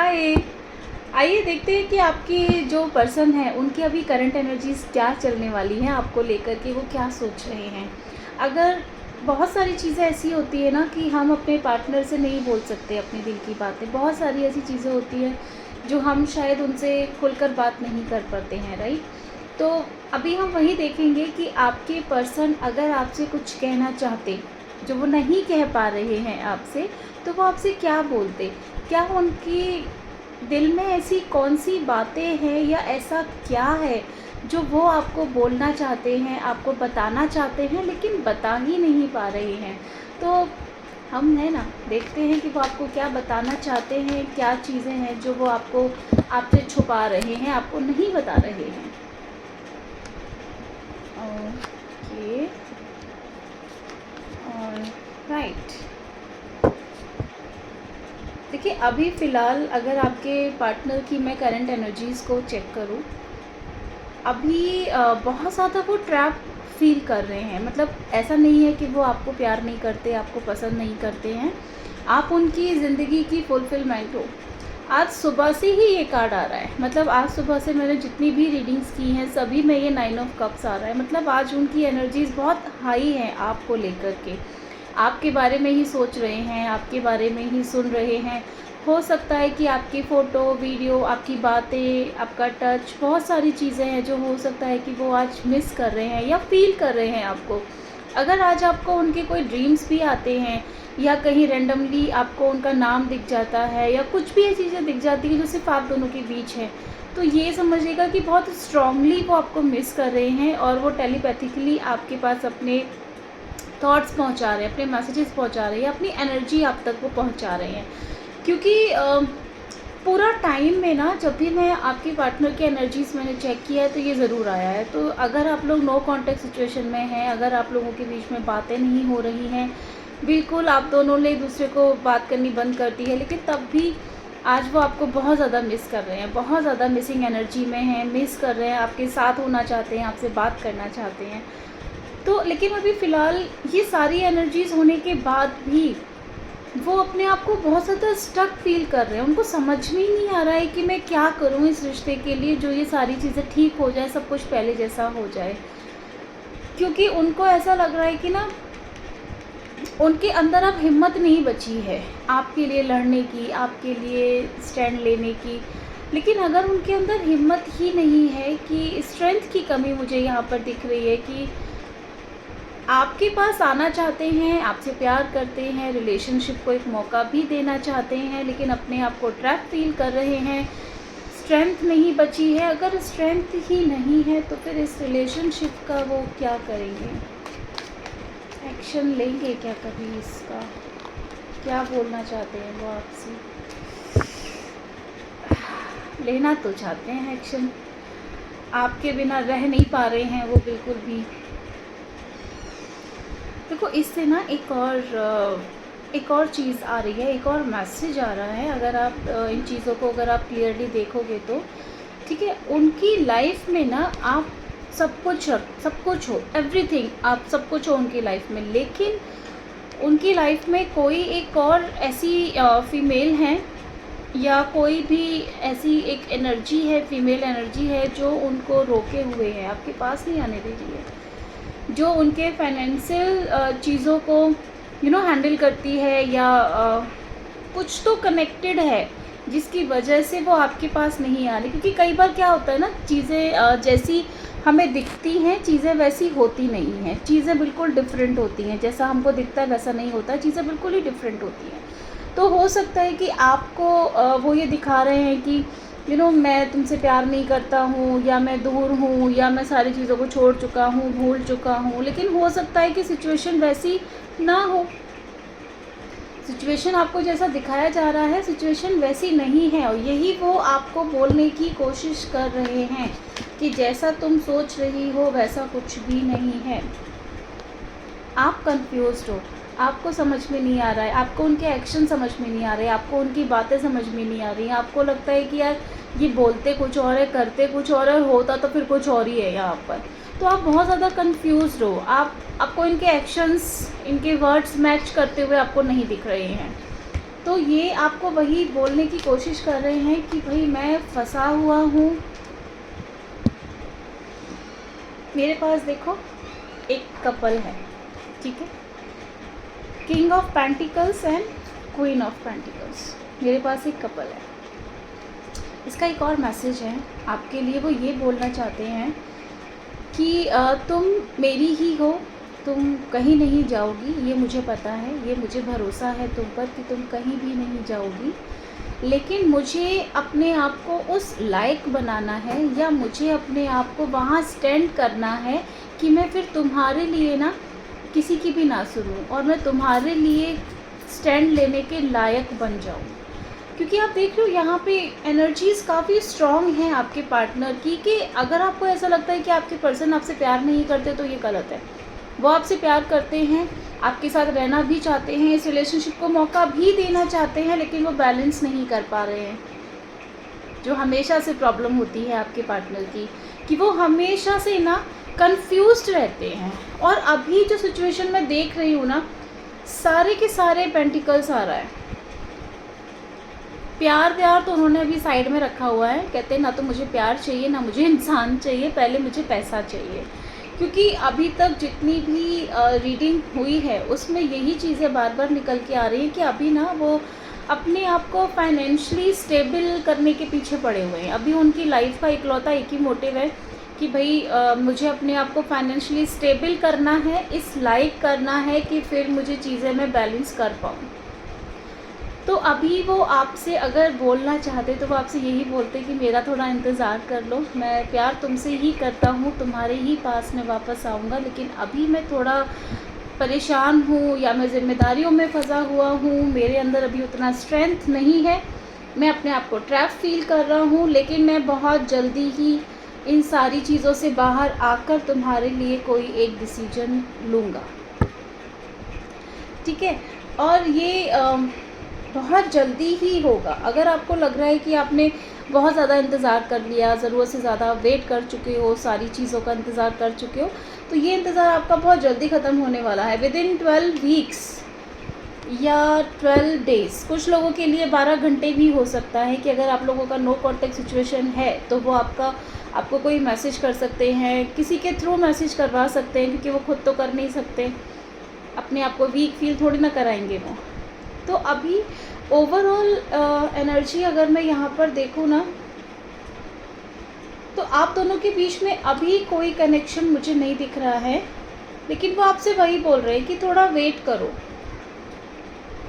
हाय। आइए देखते हैं कि आपकी जो पर्सन है उनकी अभी करंट एनर्जीज क्या चलने वाली हैं आपको लेकर के, वो क्या सोच रहे हैं। अगर बहुत सारी चीज़ें ऐसी होती है ना कि हम अपने पार्टनर से नहीं बोल सकते अपने दिल की बातें, बहुत सारी ऐसी चीज़ें होती हैं जो हम शायद उनसे खुलकर बात नहीं कर पाते हैं, राइट। तो अभी हम वही देखेंगे कि आपके पर्सन अगर आपसे कुछ कहना चाहते जो वो नहीं कह पा रहे हैं आपसे, तो वो आपसे क्या बोलते, क्या उनकी दिल में ऐसी कौन सी बातें हैं या ऐसा क्या है जो वो आपको बोलना चाहते हैं, आपको बताना चाहते हैं लेकिन बता ही नहीं पा रहे हैं। तो हम है ना देखते हैं कि वो आपको क्या बताना चाहते हैं, क्या चीज़ें हैं जो वो आपको आपसे छुपा रहे हैं, आपको नहीं बता रहे हैं। Okay, right. देखिए अभी फ़िलहाल अगर आपके पार्टनर की मैं करंट एनर्जीज़ को चेक करूं, अभी बहुत ज़्यादा वो ट्रैप फील कर रहे हैं। मतलब ऐसा नहीं है कि वो आपको प्यार नहीं करते, आपको पसंद नहीं करते हैं, आप उनकी ज़िंदगी की फुलफिलमेंट हो। आज सुबह से ही ये कार्ड आ रहा है, मतलब आज सुबह से मैंने जितनी भी रीडिंग्स की हैं सभी में ये 9 ऑफ कप्स आ रहा है। मतलब आज उनकी एनर्जीज़ बहुत हाई हैं आपको लेकर के, आपके बारे में ही सोच रहे हैं, आपके बारे में ही सुन रहे हैं। हो सकता है कि आपकी फ़ोटो, वीडियो, आपकी बातें, आपका टच, बहुत सारी चीज़ें हैं जो हो सकता है कि वो आज मिस कर रहे हैं या फ़ील कर रहे हैं आपको। अगर आज आपको उनके कोई ड्रीम्स भी आते हैं या कहीं रैंडमली आपको उनका नाम दिख जाता है या कुछ भी ये चीज़ें दिख जाती हैं जो सिर्फ आप दोनों के बीच है, तो ये समझिएगा कि बहुत स्ट्रांगली वो आपको मिस कर रहे हैं और वो टेलीपैथिकली आपके पास अपने थॉट्स पहुंचा रहे हैं, अपने मैसेजेस पहुंचा रहे हैं, अपनी एनर्जी आप तक वो पहुंचा रहे हैं। क्योंकि पूरा टाइम में ना जब भी मैं आपके पार्टनर की एनर्जीज़ मैंने चेक किया है तो ये ज़रूर आया है। तो अगर आप लोग नो कॉन्टैक्ट सिचुएशन में हैं, अगर आप लोगों के बीच में बातें नहीं हो रही हैं, बिल्कुल आप दोनों ने एक दूसरे को बात करनी बंद कर दी है, लेकिन तब भी आज वो आपको बहुत ज़्यादा मिस कर रहे हैं, बहुत ज़्यादा मिसिंग एनर्जी में हैं, मिस कर रहे हैं, आपके साथ होना चाहते हैं, आपसे बात करना चाहते हैं। तो लेकिन अभी फ़िलहाल ये सारी एनर्जीज़ होने के बाद भी वो अपने आप को बहुत ज़्यादा स्टक फ़ील कर रहे हैं। उनको समझ में ही नहीं आ रहा है कि मैं क्या करूँ इस रिश्ते के लिए, जो ये सारी चीज़ें ठीक हो जाए, सब कुछ पहले जैसा हो जाए। क्योंकि उनको ऐसा लग रहा है कि ना उनके अंदर अब हिम्मत नहीं बची है आपके लिए लड़ने की, आपके लिए स्टैंड लेने की। लेकिन अगर उनके अंदर हिम्मत ही नहीं है, कि स्ट्रेंथ की कमी मुझे यहाँ पर दिख रही है कि आपके पास आना चाहते हैं, आपसे प्यार करते हैं, रिलेशनशिप को एक मौका भी देना चाहते हैं, लेकिन अपने आप को ट्रैप फील कर रहे हैं, स्ट्रेंथ नहीं बची है। अगर स्ट्रेंथ ही नहीं है तो फिर इस रिलेशनशिप का वो क्या करेंगे, एक्शन लेंगे क्या कभी इसका, क्या बोलना चाहते हैं वो आपसे। लेना तो चाहते हैं एक्शन, आपके बिना रह नहीं पा रहे हैं वो बिल्कुल भी। देखो इससे ना एक और चीज़ आ रही है, एक और मैसेज आ रहा है। अगर आप इन चीज़ों को अगर आप क्लियरली देखोगे तो ठीक है, उनकी लाइफ में ना आप सब कुछ हो, एवरीथिंग, आप सब कुछ हो उनकी लाइफ में, लेकिन उनकी लाइफ में कोई एक और ऐसी फीमेल है या कोई भी ऐसी एक एनर्जी है, फीमेल एनर्जी है जो उनको रोके हुए है, आपके पास नहीं आने दे रही है, जो उनके फाइनेंशियल चीज़ों को हैंडल करती है या कुछ तो कनेक्टेड है जिसकी वजह से वो आपके पास नहीं आ रही। क्योंकि कई बार क्या होता है ना, चीज़ें जैसी हमें दिखती हैं चीज़ें वैसी होती नहीं हैं, चीज़ें बिल्कुल डिफरेंट होती हैं, जैसा हमको दिखता है वैसा नहीं होता, चीज़ें बिल्कुल ही डिफरेंट होती हैं। तो हो सकता है कि आपको वो ये दिखा रहे हैं कि मैं तुमसे प्यार नहीं करता हूँ, या मैं दूर हूँ, या मैं सारी चीज़ों को छोड़ चुका हूँ, भूल चुका हूँ, लेकिन हो सकता है कि सिचुएशन वैसी ना हो, सिचुएशन आपको जैसा दिखाया जा रहा है सिचुएशन वैसी नहीं है, और यही वो आपको बोलने की कोशिश कर रहे हैं कि जैसा तुम सोच रही हो वैसा कुछ भी नहीं है। आप कंफ्यूज्ड हो, आपको समझ में नहीं आ रहा है, आपको उनके एक्शन समझ में नहीं आ रहे, आपको उनकी बातें समझ में नहीं आ रही हैं, आपको लगता है कि यार ये बोलते कुछ और है, करते कुछ और है, होता तो फिर कुछ और ही है यहाँ पर। तो आप बहुत ज़्यादा कंफ्यूज्ड हो, आपको इनके एक्शंस, इनके वर्ड्स मैच करते हुए आपको नहीं दिख रहे हैं। तो ये आपको वही बोलने की कोशिश कर रहे हैं कि भाई मैं फंसा हुआ हूँ। मेरे पास देखो एक कपल है, ठीक है, king of pentacles and queen of pentacles. मेरे पास एक कपल है। इसका एक और मैसेज है आपके लिए। वो ये बोलना चाहते हैं कि तुम मेरी ही हो, तुम कहीं नहीं जाओगी, ये मुझे पता है, ये मुझे भरोसा है तुम पर कि तुम कहीं भी नहीं जाओगी। लेकिन मुझे अपने आप को उस लायक बनाना है, या मुझे अपने आप को वहाँ स्टैंड करना है कि मैं फिर तुम्हारे लिए ना किसी की भी ना सुनूं, और मैं तुम्हारे लिए स्टैंड लेने के लायक बन जाऊं। क्योंकि आप देख रहे हो यहाँ पे एनर्जीज़ काफ़ी स्ट्रॉन्ग हैं आपके पार्टनर की, कि अगर आपको ऐसा लगता है कि आपके पर्सन आपसे प्यार नहीं करते तो ये गलत है। वो आपसे प्यार करते हैं, आपके साथ रहना भी चाहते हैं, इस रिलेशनशिप को मौका भी देना चाहते हैं, लेकिन वो बैलेंस नहीं कर पा रहे हैं। जो हमेशा से प्रॉब्लम होती है आपके पार्टनर की, कि वो हमेशा से ना कंफ्यूज्ड रहते हैं। और अभी जो सिचुएशन मैं देख रही हूँ ना, सारे के सारे पेंटिकल्स आ रहा है। प्यार तो उन्होंने अभी साइड में रखा हुआ है। कहते हैं ना तो मुझे प्यार चाहिए, ना मुझे इंसान चाहिए, पहले मुझे पैसा चाहिए। क्योंकि अभी तक जितनी भी रीडिंग हुई है उसमें यही चीज़ें बार बार निकल के आ रही हैं कि अभी ना वो अपने आप को फाइनेंशियली स्टेबल करने के पीछे पड़े हुए हैं। अभी उनकी लाइफ का इकलौता एक ही मोटिव है कि भाई मुझे अपने आप को फाइनेंशियली स्टेबल करना है, इस लायक करना है कि फिर मुझे चीज़ें मैं बैलेंस कर पाऊँ। तो अभी वो आपसे अगर बोलना चाहते तो वो आपसे यही बोलते कि मेरा थोड़ा इंतज़ार कर लो, मैं प्यार तुमसे ही करता हूँ, तुम्हारे ही पास मैं वापस आऊँगा, लेकिन अभी मैं थोड़ा परेशान हूँ, या मैं ज़िम्मेदारियों में फंसा हुआ हूँ, मेरे अंदर अभी उतना स्ट्रेंथ नहीं है, मैं अपने आप को ट्रैप फील कर रहा हूँ, लेकिन मैं बहुत जल्दी ही इन सारी चीज़ों से बाहर आकर तुम्हारे लिए कोई एक डिसीजन लूँगा, ठीक है। और ये बहुत जल्दी ही होगा। अगर आपको लग रहा है कि आपने बहुत ज़्यादा इंतज़ार कर लिया, ज़रूरत से ज़्यादा वेट कर चुके हो, सारी चीज़ों का इंतज़ार कर चुके हो, तो ये इंतज़ार आपका बहुत जल्दी ख़त्म होने वाला है, विदिन 12 वीक्स या 12 डेज़। कुछ लोगों के लिए 12 घंटे भी हो सकता है कि अगर आप लोगों का नो कॉन्टैक्ट सिचुएशन है तो वो आपको कोई मैसेज कर सकते हैं, किसी के थ्रू मैसेज करवा सकते हैं, क्योंकि वो खुद तो कर नहीं सकते, अपने आप को वीक फील थोड़ी ना कराएंगे वो। तो अभी ओवरऑल एनर्जी अगर मैं यहाँ पर देखूँ ना, तो आप दोनों के बीच में अभी कोई कनेक्शन मुझे नहीं दिख रहा है, लेकिन वो आपसे वही बोल रहे हैं कि थोड़ा वेट करो।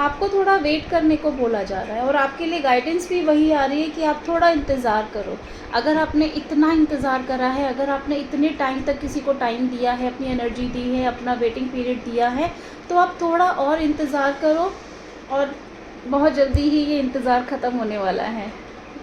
आपको थोड़ा वेट करने को बोला जा रहा है, और आपके लिए गाइडेंस भी वही आ रही है कि आप थोड़ा इंतज़ार करो। अगर आपने इतना इंतज़ार करा है, अगर आपने इतने टाइम तक किसी को टाइम दिया है, अपनी एनर्जी दी है, अपना वेटिंग पीरियड दिया है, तो आप थोड़ा और इंतज़ार करो, और बहुत जल्दी ही ये इंतज़ार ख़त्म होने वाला है,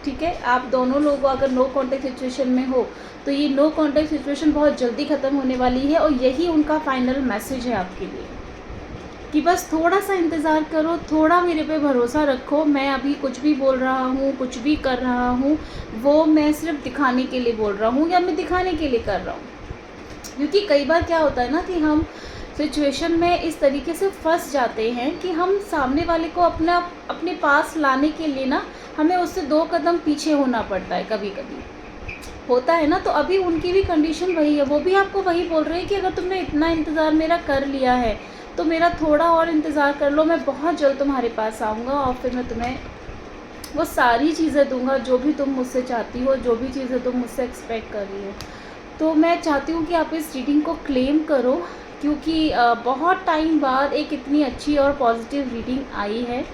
ठीक है। आप दोनों लोग अगर नो कॉन्टैक्ट सिचुएशन में हो तो ये नो कॉन्टैक्ट सिचुएशन बहुत जल्दी ख़त्म होने वाली है, और यही उनका फाइनल मैसेज है आपके लिए कि बस थोड़ा सा इंतज़ार करो, थोड़ा मेरे पे भरोसा रखो। मैं अभी कुछ भी बोल रहा हूँ, कुछ भी कर रहा हूँ, वो मैं सिर्फ दिखाने के लिए बोल रहा हूँ, या मैं दिखाने के लिए कर रहा हूँ। क्योंकि कई बार क्या होता है ना कि हम सिचुएशन में इस तरीके से फंस जाते हैं कि हम सामने वाले को अपने पास लाने के लिए ना हमें उससे 2 कदम पीछे होना पड़ता है, कभी कभी होता है ना। तो अभी उनकी भी कंडीशन वही है, वो भी आपको वही बोल रहे हैं कि अगर तुमने इतना इंतज़ार मेरा कर लिया है तो मेरा थोड़ा और इंतज़ार कर लो, मैं बहुत जल्द तुम्हारे पास आऊँगा, और फिर मैं तुम्हें वो सारी चीज़ें दूँगा जो भी तुम मुझसे चाहती हो, जो भी चीज़ें तुम मुझसे एक्सपेक्ट कर रही हो। तो मैं चाहती हूँ कि आप इस रीडिंग को क्लेम करो, क्योंकि बहुत टाइम बाद एक इतनी अच्छी और पॉजिटिव रीडिंग आई है।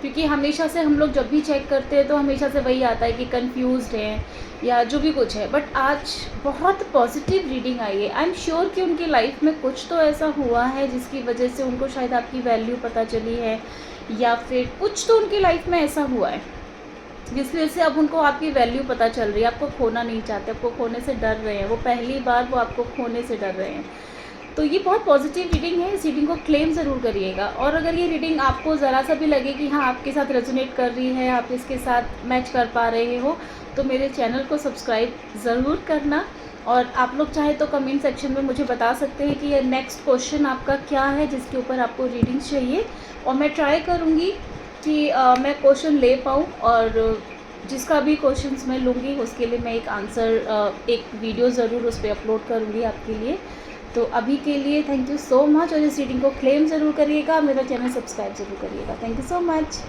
क्योंकि हमेशा से हम लोग जब भी चेक करते हैं तो हमेशा से वही आता है कि कंफ्यूज्ड हैं या जो भी कुछ है, बट आज बहुत पॉजिटिव रीडिंग आई है। आई एम श्योर कि उनकी लाइफ में कुछ तो ऐसा हुआ है जिसकी वजह से उनको शायद आपकी वैल्यू पता चली है, या फिर कुछ तो उनकी लाइफ में ऐसा हुआ है जिस वजह से अब उनको आपकी वैल्यू पता चल रही है। आपको खोना नहीं चाहते, आपको खोने से डर रहे हैं, वो पहली बार वो आपको खोने से डर रहे हैं। तो ये बहुत पॉजिटिव रीडिंग है, इस रीडिंग को क्लेम ज़रूर करिएगा। और अगर ये रीडिंग आपको ज़रा सा भी लगे कि हाँ आपके साथ रेजोनेट कर रही है, आप इसके साथ मैच कर पा रहे हो, तो मेरे चैनल को सब्सक्राइब ज़रूर करना। और आप लोग चाहे तो कमेंट सेक्शन में मुझे बता सकते हैं कि ये नेक्स्ट क्वेश्चन आपका क्या है जिसके ऊपर आपको रीडिंग चाहिए, और मैं ट्राई करूँगी कि मैं क्वेश्चन ले पाऊँ, और जिसका भी क्वेश्चंस मैं लूँगी उसके लिए मैं एक आंसर एक वीडियो ज़रूर उस पे अपलोड करूँगी आपके लिए। तो अभी के लिए थैंक यू सो मच, और इस रीडिंग को क्लेम ज़रूर करिएगा, मेरा चैनल सब्सक्राइब ज़रूर करिएगा। Thank you so much.